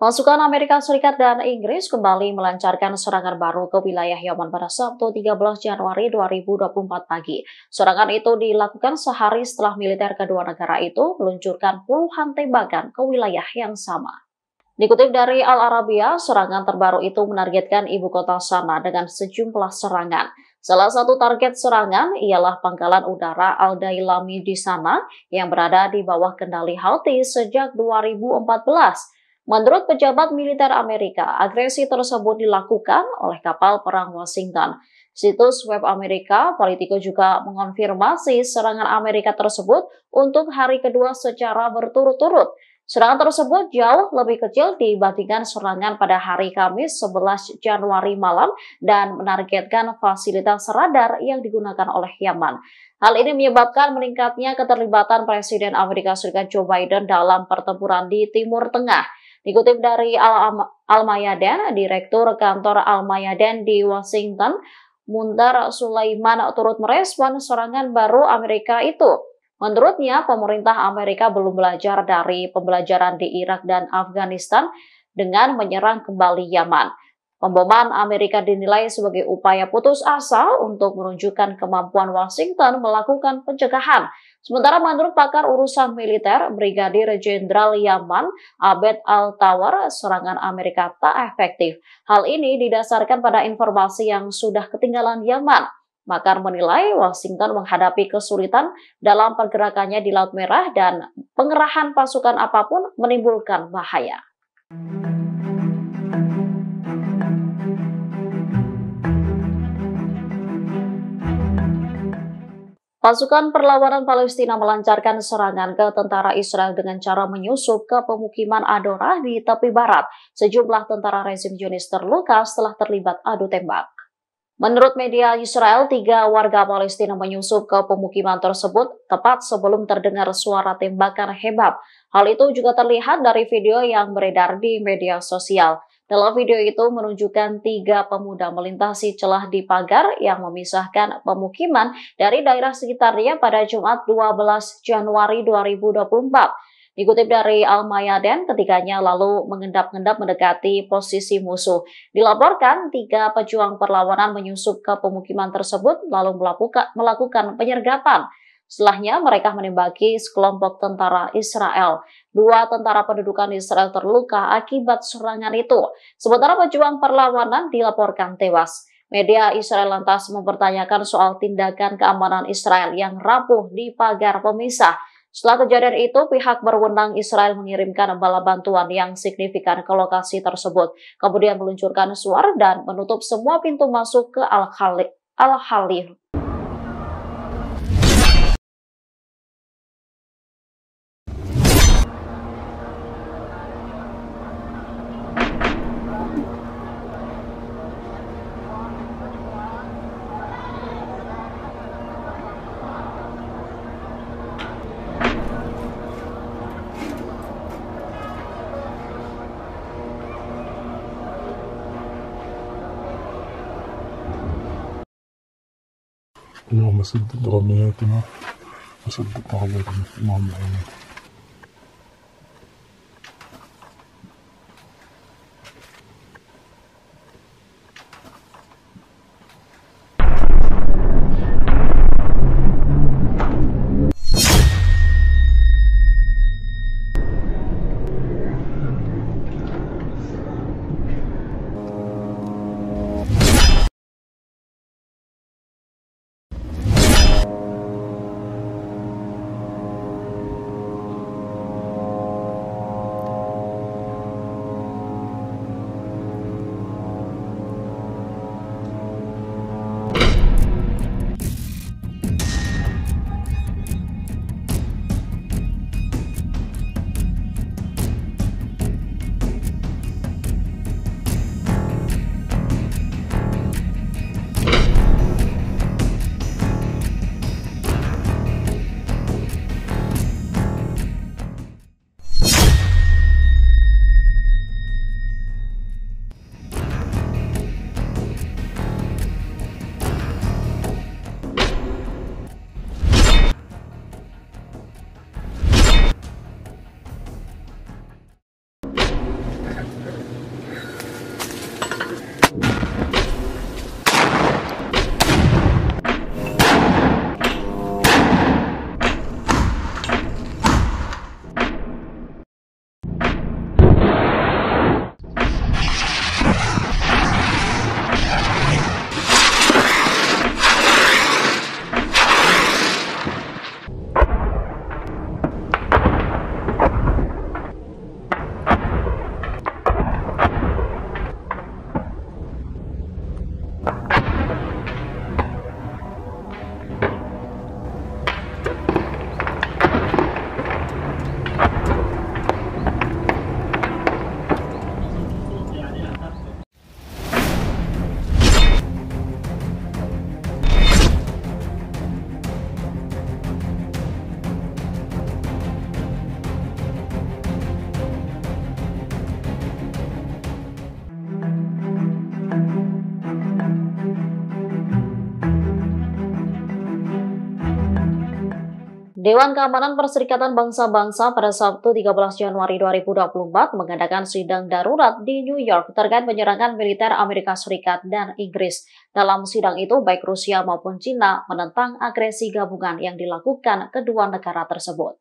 Pasukan Amerika Serikat dan Inggris kembali melancarkan serangan baru ke wilayah Yaman pada Sabtu 13 Januari 2024 pagi. Serangan itu dilakukan sehari setelah militer kedua negara itu meluncurkan puluhan tembakan ke wilayah yang sama. Dikutip dari Al Arabiya, serangan terbaru itu menargetkan ibu kota Sanaa dengan sejumlah serangan. Salah satu target serangan ialah pangkalan udara Al-Dailami di Sanaa yang berada di bawah kendali Houthi sejak 2014. Menurut pejabat militer Amerika, agresi tersebut dilakukan oleh kapal perang Washington. Situs web Amerika, Politico juga mengonfirmasi serangan Amerika tersebut untuk hari kedua secara berturut-turut. Serangan tersebut jauh lebih kecil dibandingkan serangan pada hari Kamis 11 Januari malam dan menargetkan fasilitas radar yang digunakan oleh Yaman. Hal ini menyebabkan meningkatnya keterlibatan Presiden Amerika Serikat Joe Biden dalam pertempuran di Timur Tengah. Dikutip dari Al-Mayadeen, Direktur Kantor Al-Mayadeen di Washington, Muntar Sulaiman turut merespon serangan baru Amerika itu. Menurutnya, pemerintah Amerika belum belajar dari pembelajaran di Irak dan Afghanistan dengan menyerang kembali Yaman. Pemboman Amerika dinilai sebagai upaya putus asa untuk menunjukkan kemampuan Washington melakukan pencegahan. Sementara menurut pakar urusan militer, Brigadir Jenderal Yaman Abed Al-Tawar, serangan Amerika tak efektif. Hal ini didasarkan pada informasi yang sudah ketinggalan Yaman. Makar menilai Washington menghadapi kesulitan dalam pergerakannya di Laut Merah dan pengerahan pasukan apapun menimbulkan bahaya. Pasukan perlawanan Palestina melancarkan serangan ke tentara Israel dengan cara menyusup ke pemukiman Adorah di tepi barat. Sejumlah tentara rezim Zionis terluka setelah terlibat adu tembak. Menurut media Israel, 3 warga Palestina menyusup ke pemukiman tersebut tepat sebelum terdengar suara tembakan hebat. Hal itu juga terlihat dari video yang beredar di media sosial. Dalam video itu menunjukkan 3 pemuda melintasi celah di pagar yang memisahkan pemukiman dari daerah sekitarnya pada Jumat 12 Januari 2024. Dikutip dari Al-Mayadeen, ketiganya lalu mengendap-endap mendekati posisi musuh. Dilaporkan 3 pejuang perlawanan menyusup ke pemukiman tersebut lalu melakukan penyergapan. Setelahnya mereka menembaki sekelompok tentara Israel. 2 tentara pendudukan Israel terluka akibat serangan itu. Sementara pejuang perlawanan dilaporkan tewas. Media Israel lantas mempertanyakan soal tindakan keamanan Israel yang rapuh di pagar pemisah. Setelah kejadian itu, pihak berwenang Israel mengirimkan bala bantuan yang signifikan ke lokasi tersebut, kemudian meluncurkan suar dan menutup semua pintu masuk ke Al-Khalil. اللهم سدد رمياتنا وسدد عضلاتنا اللهم آمين. Dewan Keamanan Perserikatan Bangsa-Bangsa pada Sabtu 13 Januari 2024 mengadakan sidang darurat di New York terkait penyerangan militer Amerika Serikat dan Inggris. Dalam sidang itu, baik Rusia maupun Cina menentang agresi gabungan yang dilakukan kedua negara tersebut.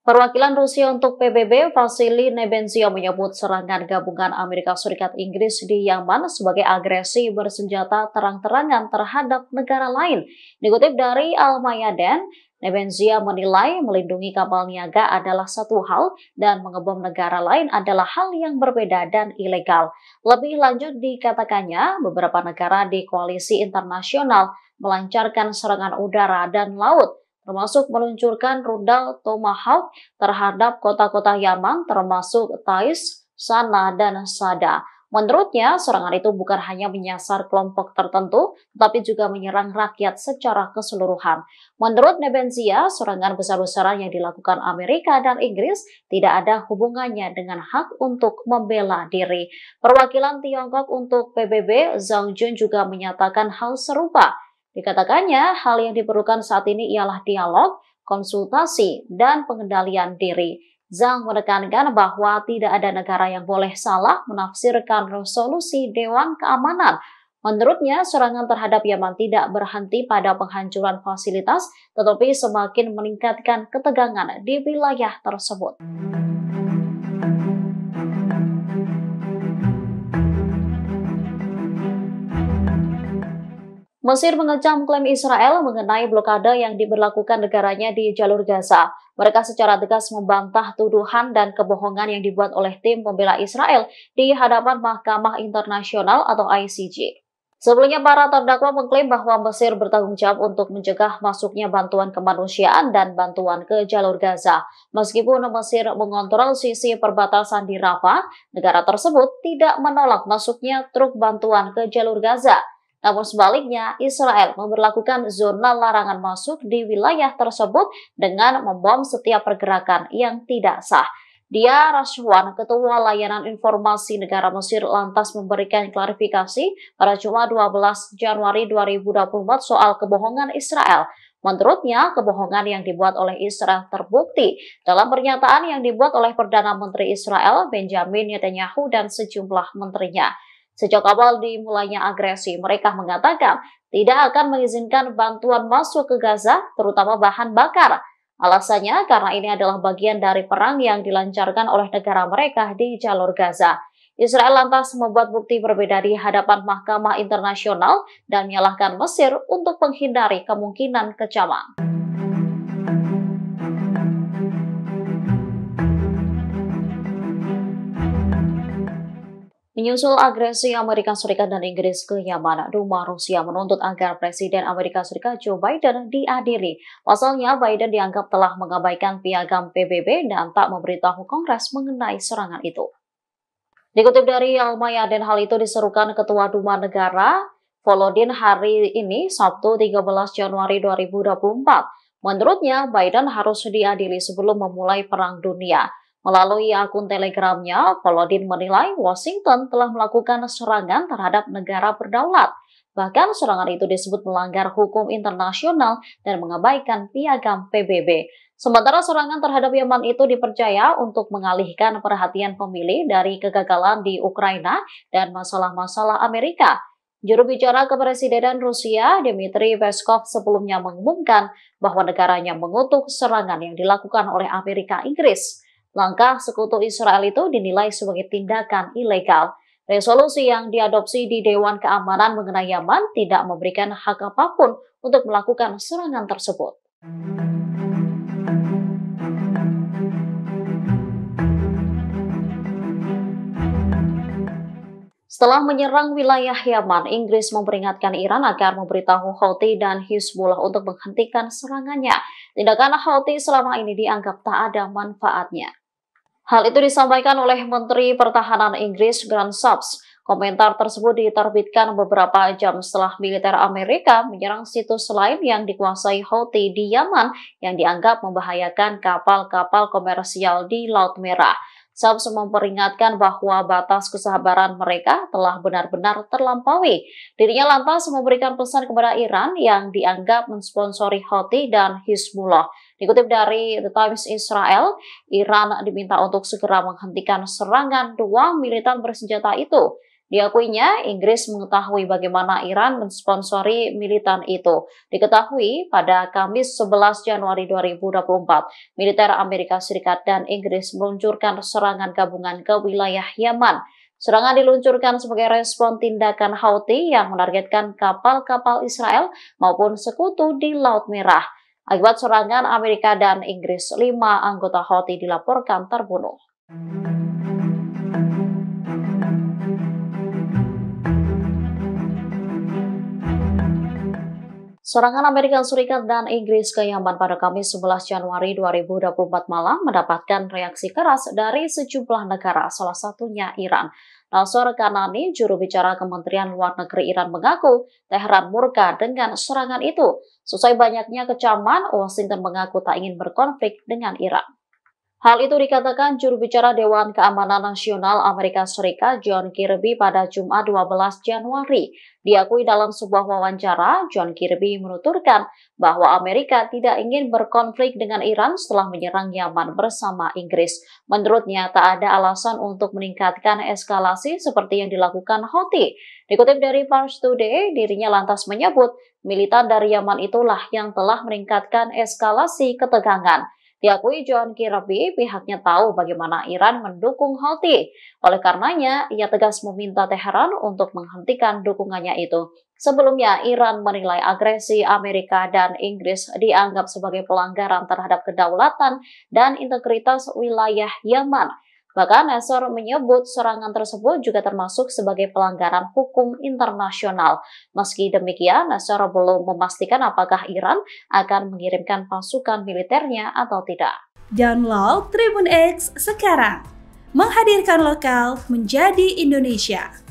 Perwakilan Rusia untuk PBB, Vasily Nebenzia, menyebut serangan gabungan Amerika Serikat Inggris di Yaman sebagai agresi bersenjata terang-terangan terhadap negara lain. Dikutip dari Al-Mayadin, Nebenzia menilai melindungi kapal niaga adalah satu hal dan mengebom negara lain adalah hal yang berbeda dan ilegal. Lebih lanjut dikatakannya, beberapa negara di koalisi internasional melancarkan serangan udara dan laut, termasuk meluncurkan rudal Tomahawk terhadap kota-kota Yaman termasuk Taiz, Sanaa, dan Sada. Menurutnya, serangan itu bukan hanya menyasar kelompok tertentu, tetapi juga menyerang rakyat secara keseluruhan. Menurut Nebenzia, serangan besar-besaran yang dilakukan Amerika dan Inggris tidak ada hubungannya dengan hak untuk membela diri. Perwakilan Tiongkok untuk PBB, Zhang Jun, juga menyatakan hal serupa. Dikatakannya, hal yang diperlukan saat ini ialah dialog, konsultasi, dan pengendalian diri. Zhang menekankan bahwa tidak ada negara yang boleh salah menafsirkan resolusi Dewan Keamanan. Menurutnya, serangan terhadap Yaman tidak berhenti pada penghancuran fasilitas, tetapi semakin meningkatkan ketegangan di wilayah tersebut. Mesir mengecam klaim Israel mengenai blokade yang diberlakukan negaranya di jalur Gaza. Mereka secara tegas membantah tuduhan dan kebohongan yang dibuat oleh tim pembela Israel di hadapan Mahkamah Internasional atau ICJ. Sebelumnya, para terdakwa mengklaim bahwa Mesir bertanggung jawab untuk mencegah masuknya bantuan kemanusiaan dan bantuan ke jalur Gaza. Meskipun Mesir mengontrol sisi perbatasan di Rafah, negara tersebut tidak menolak masuknya truk bantuan ke jalur Gaza. Namun sebaliknya, Israel memberlakukan zona larangan masuk di wilayah tersebut dengan membom setiap pergerakan yang tidak sah. Dia Rashwan, Ketua Layanan Informasi Negara Mesir, lantas memberikan klarifikasi pada Jumat 12 Januari 2024 soal kebohongan Israel. Menurutnya, kebohongan yang dibuat oleh Israel terbukti dalam pernyataan yang dibuat oleh Perdana Menteri Israel, Benjamin Netanyahu, dan sejumlah menterinya. Sejak awal dimulainya agresi, mereka mengatakan tidak akan mengizinkan bantuan masuk ke Gaza, terutama bahan bakar. Alasannya karena ini adalah bagian dari perang yang dilancarkan oleh negara mereka di jalur Gaza. Israel lantas membuat bukti berbeda di hadapan Mahkamah Internasional dan menyalahkan Mesir untuk menghindari kemungkinan kecaman. Menyusul agresi Amerika Serikat dan Inggris ke Yaman, Duma Rusia menuntut agar Presiden Amerika Serikat Joe Biden diadili. Pasalnya, Biden dianggap telah mengabaikan piagam PBB dan tak memberitahu Kongres mengenai serangan itu. Dikutip dari Al-Mayadin, hal itu diserukan Ketua Duma Negara Volodin hari ini, Sabtu 13 Januari 2024. Menurutnya, Biden harus diadili sebelum memulai Perang Dunia. Melalui akun Telegramnya, Volodin menilai Washington telah melakukan serangan terhadap negara berdaulat. Bahkan serangan itu disebut melanggar hukum internasional dan mengabaikan piagam PBB. Sementara serangan terhadap Yaman itu dipercaya untuk mengalihkan perhatian pemilih dari kegagalan di Ukraina dan masalah-masalah Amerika. Juru bicara kepresidenan Rusia, Dmitry Peskov, sebelumnya mengumumkan bahwa negaranya mengutuk serangan yang dilakukan oleh Amerika Inggris. Langkah sekutu Israel itu dinilai sebagai tindakan ilegal. Resolusi yang diadopsi di Dewan Keamanan mengenai Yaman tidak memberikan hak apapun untuk melakukan serangan tersebut. Setelah menyerang wilayah Yaman, Inggris memperingatkan Iran agar memberitahu Houthi dan Hizbullah untuk menghentikan serangannya. Tindakan Houthi selama ini dianggap tak ada manfaatnya. Hal itu disampaikan oleh Menteri Pertahanan Inggris Grant Shapps. Komentar tersebut diterbitkan beberapa jam setelah militer Amerika menyerang situs lain yang dikuasai Houthi di Yaman yang dianggap membahayakan kapal-kapal komersial di Laut Merah. Shams memperingatkan bahwa batas kesabaran mereka telah benar-benar terlampaui. Dirinya lantas memberikan pesan kepada Iran yang dianggap mensponsori Houthi dan Hizbullah. Dikutip dari The Times Israel, Iran diminta untuk segera menghentikan serangan dua militan bersenjata itu. Diakuinya, Inggris mengetahui bagaimana Iran mensponsori militan itu. Diketahui pada Kamis 11 Januari 2024, militer Amerika Serikat dan Inggris meluncurkan serangan gabungan ke wilayah Yaman. Serangan diluncurkan sebagai respon tindakan Houthi yang menargetkan kapal-kapal Israel maupun sekutu di Laut Merah. Akibat serangan Amerika dan Inggris, 5 anggota Houthi dilaporkan terbunuh. Serangan Amerika Serikat dan Inggris ke Yaman pada Kamis 11 Januari 2024 malam mendapatkan reaksi keras dari sejumlah negara, salah satunya Iran. Nasser Kanani, juru bicara Kementerian Luar Negeri Iran, mengaku Teheran murka dengan serangan itu. Seusai banyaknya kecaman, Washington mengaku tak ingin berkonflik dengan Iran. Hal itu dikatakan juru bicara Dewan Keamanan Nasional Amerika Serikat John Kirby pada Jumat 12 Januari. Diakui dalam sebuah wawancara, John Kirby menuturkan bahwa Amerika tidak ingin berkonflik dengan Iran setelah menyerang Yaman bersama Inggris. Menurutnya, tak ada alasan untuk meningkatkan eskalasi seperti yang dilakukan Houthi. Dikutip dari Pars Today, dirinya lantas menyebut militan dari Yaman itulah yang telah meningkatkan eskalasi ketegangan. Diakui John Kirby, pihaknya tahu bagaimana Iran mendukung Houthi. Oleh karenanya, ia tegas meminta Teheran untuk menghentikan dukungannya itu. Sebelumnya, Iran menilai agresi Amerika dan Inggris dianggap sebagai pelanggaran terhadap kedaulatan dan integritas wilayah Yaman. Bahkan Nasser menyebut serangan tersebut juga termasuk sebagai pelanggaran hukum internasional. Meski demikian, Nasser belum memastikan apakah Iran akan mengirimkan pasukan militernya atau tidak. Download Tribun X sekarang, menghadirkan lokal menjadi Indonesia.